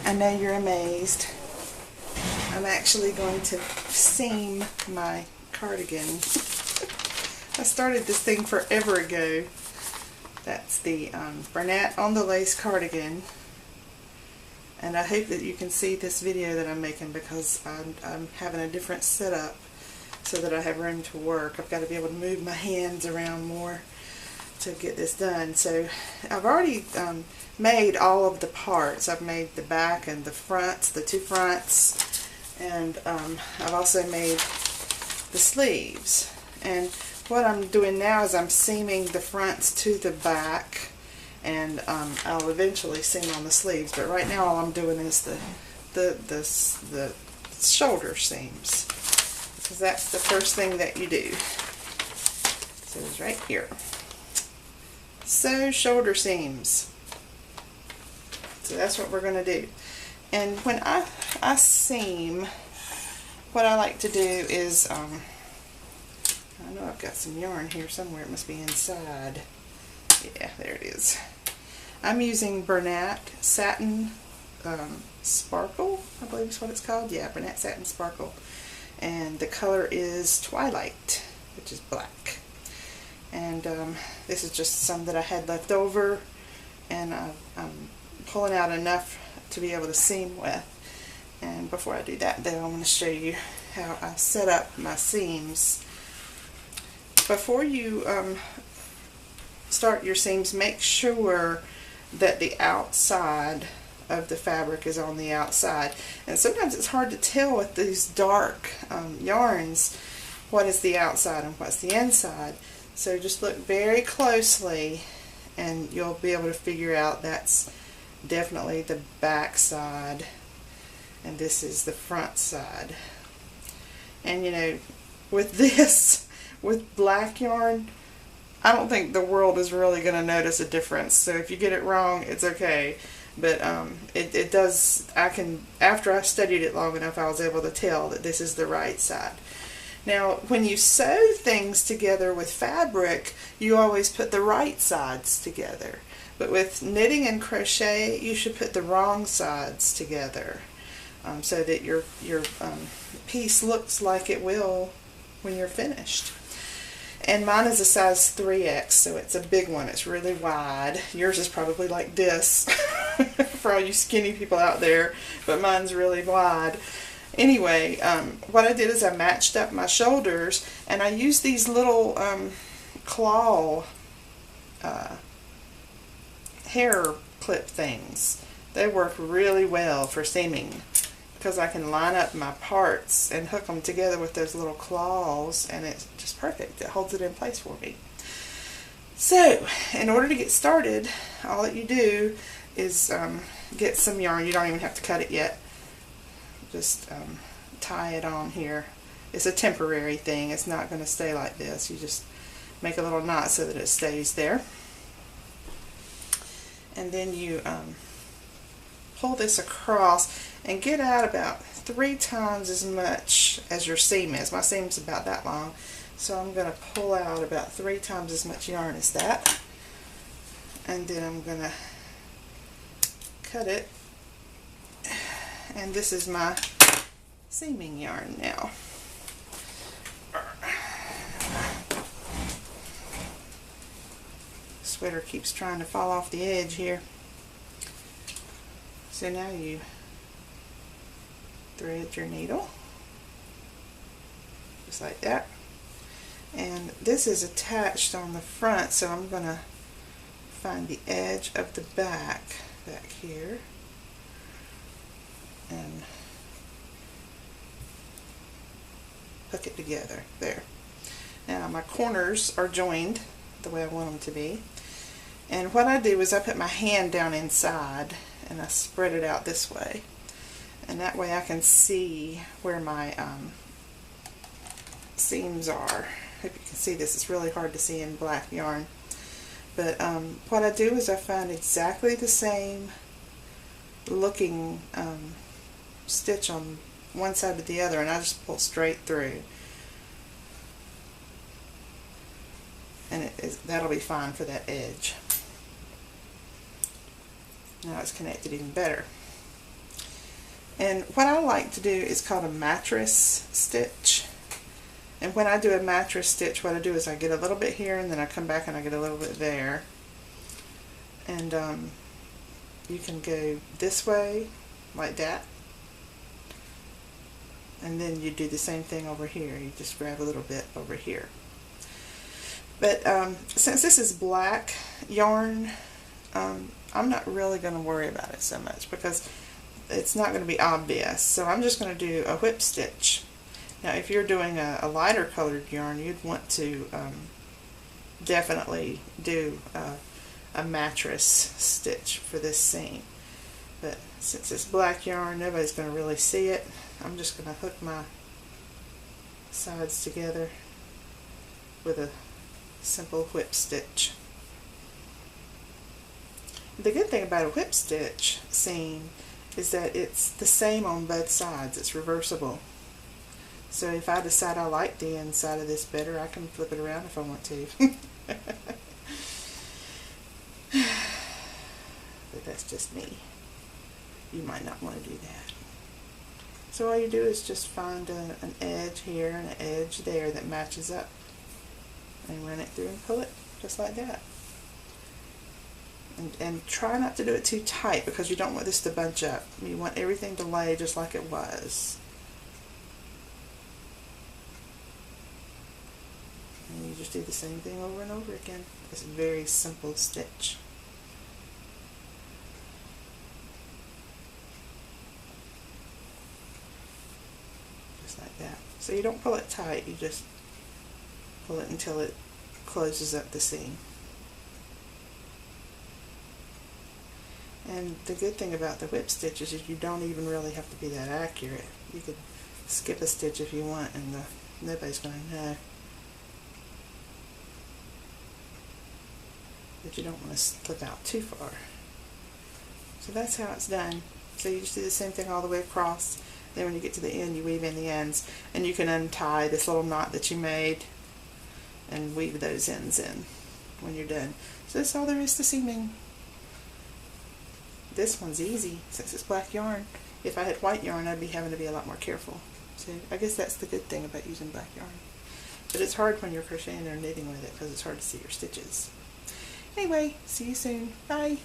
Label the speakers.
Speaker 1: I know you're amazed. I'm actually going to seam my cardigan. I started this thing forever ago. That's the Bernat On the Lace Cardigan. And I hope that you can see this video that I'm making, because I'm having a different setup so that I have room to work. I've got to be able to move my hands around more to get this done. So I've already made all of the parts. I've made the back and the fronts, the two fronts, and I've also made the sleeves. And what I'm doing now is I'm seaming the fronts to the back, and I'll eventually seam on the sleeves. But right now all I'm doing is the shoulder seams, because that's the first thing that you do. So it's right here. Sew shoulder seams. So that's what we're going to do. And when I seam, what I like to do is, I know I've got some yarn here somewhere. It must be inside. Yeah, there it is. I'm using Bernat Satin Sparkle, I believe is what it's called. Yeah, Bernat Satin Sparkle. And the color is Twilight, which is black. And this is just some that I had left over, and I'm pulling out enough to be able to seam with. And before I do that, though, I'm going to show you how I set up my seams. Before you start your seams, make sure that the outside of the fabric is on the outside. And sometimes it's hard to tell with these dark yarns what is the outside and what's the inside. So just look very closely and you'll be able to figure out that's definitely the back side and this is the front side. And you know, with this, with black yarn, I don't think the world is really going to notice a difference. So if you get it wrong, it's okay. But it does, after I studied it long enough, I was able to tell that this is the right side. Now, when you sew things together with fabric, you always put the right sides together. But with knitting and crochet, you should put the wrong sides together, so that your piece looks like it will when you're finished. And mine is a size 3X, so it's a big one. It's really wide. Yours is probably like this for all you skinny people out there, but mine's really wide. Anyway, what I did is I matched up my shoulders, and I used these little claw hair clip things. They work really well for seaming, because I can line up my parts and hook them together with those little claws, and it's just perfect. It holds it in place for me. So, in order to get started, all that you do is get some yarn. You don't even have to cut it yet. Just tie it on here. It's a temporary thing. It's not going to stay like this. You just make a little knot so that it stays there. And then you pull this across and get out about 3 times as much as your seam is. My seam's about that long, so I'm going to pull out about 3 times as much yarn as that, and then I'm going to cut it. And this is my seaming yarn now. Sweater keeps trying to fall off the edge here. So now you thread your needle, just like that. And this is attached on the front, so I'm going to find the edge of the back here. And hook it together there. Now my corners are joined the way I want them to be, and what I do is I put my hand down inside and I spread it out this way, and that way I can see where my seams are. Hope you can see this. It's really hard to see in black yarn, but what I do is I find exactly the same looking stitch on one side to the other, and I just pull straight through, and that'll be fine for that edge. Now it's connected even better. And what I like to do is called a mattress stitch. And when I do a mattress stitch, what I do is I get a little bit here, and then I come back and I get a little bit there. And you can go this way, like that. And then you do the same thing over here. You just grab a little bit over here. But since this is black yarn, I'm not really going to worry about it so much because it's not going to be obvious. So I'm just going to do a whip stitch. Now if you're doing a lighter colored yarn, you'd want to definitely do a mattress stitch for this seam. But since it's black yarn, nobody's going to really see it. I'm just going to hook my sides together with a simple whip stitch. The good thing about a whip stitch seam is that it's the same on both sides. It's reversible. So if I decide I like the inside of this better, I can flip it around if I want to. But that's just me. You might not want to do that. So all you do is just find an edge here and an edge there that matches up, and run it through and pull it just like that. And try not to do it too tight because you don't want this to bunch up. You want everything to lay just like it was. And you just do the same thing over and over again. It's a very simple stitch. Just like that. So you don't pull it tight, you just pull it until it closes up the seam. And the good thing about the whip stitches is you don't even really have to be that accurate. You could skip a stitch if you want and nobody's going to know. But you don't want to slip out too far. So that's how it's done. So you just do the same thing all the way across. Then when you get to the end, you weave in the ends. And you can untie this little knot that you made and weave those ends in when you're done. So that's all there is to seaming. This one's easy since it's black yarn. If I had white yarn, I'd be having to be a lot more careful. So I guess that's the good thing about using black yarn. But it's hard when you're crocheting or knitting with it because it's hard to see your stitches. Anyway, see you soon. Bye.